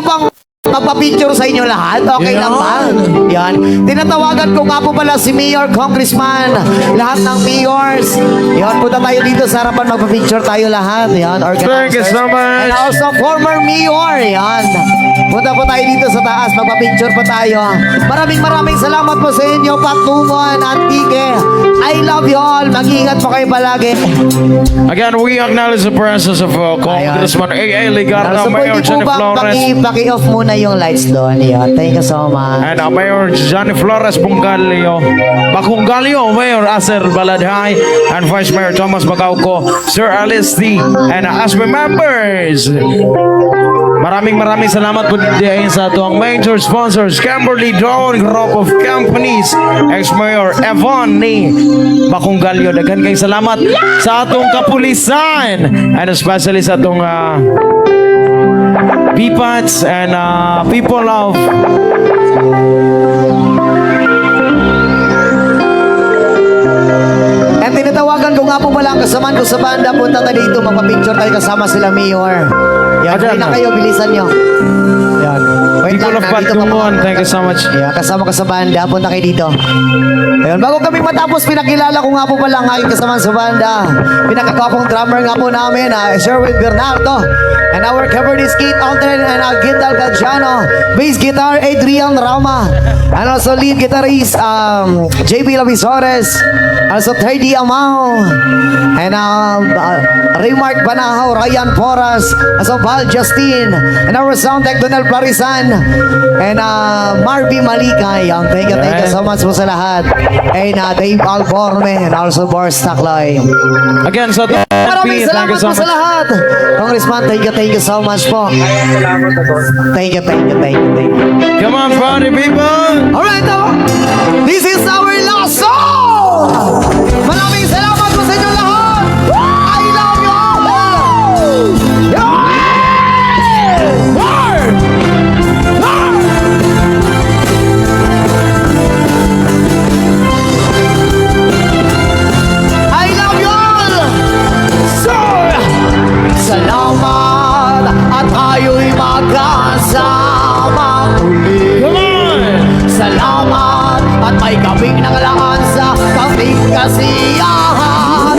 ko bang magpa-picture sa inyo lahat? Okay lang ba? Yan. Tinatawagan ko nga po pala si Mayor, Congressman, lahat ng mayors. Yan, punta tayo dito sa harapan, magpa-picture tayo lahat. Yan, Thank you so much. And also former mayor. Yan. Punta po tayo dito sa taas, magpa-picture po tayo. Maraming salamat po sa inyo, Patungon, Antique. I love you all. Mag-ingat po kayo palagi. Again, we acknowledge the presence of Congressman A.A. Ligarda, So, Mayor pwede po Johnny ba Flores, paki-off muna yung lights doon? Yan. Thank you so much. and Mayor Johnny Flores Bungalio, Bakungalio, Mayor Aser Baladhay, and Vice Mayor Thomas Bagauco, Sir Alice D. And as members, maraming salamat po din sa atong major sponsors, Kimberly Dawn Group of Companies, ex-Mayor Evon ni Bakungalio. Daghan kayong salamat sa atong kapulisan, and especially sa atong PPATs and people of And tinatawagan ko nga po pala ang kasamaan ko sa banda. Punta tayo dito, magpa-picture tayo kasama sila Mayor. Yan, Ayan huli na na. kayo, bilisan nyo. Yan. Wait people of nandito pa Patungon. mga- Thank you so much. Yeah, kasama ka sa banda, punta kayo dito. Ayun, bago kami matapos, pinakilala ko nga po pala ang aking kasama sa banda. Pinakakapong drummer nga po namin, Sherwin Bernardo. And our keyboardist Keith Aldrin and Gindal Galciano. Bass guitar, Adrian Rama. And also lead guitarist, JB Lavisores. Also Teddy Amao. And Remark Banahaw, Ryan Porras. Also Val Justin. And our sound tech, Donald Plarisan. And Marby Malikay. Thank you so much po sa lahat. And Dave Alborme. And also Boris Takloy. Again, sa atong Maraming MP, thank salamat you so po sa much. lahat. Congressman, thank you so much po. Thank you. Come on, party people! Alright, this is our last song! Maraming salamat po sa inyo lahat! I love you all! Yeah! Word! Word! I love you all! Sir! Salamat at tayo'y magkasama uli. Come on! Salamat at may gabing nangalaan sa kaming kasiyahan.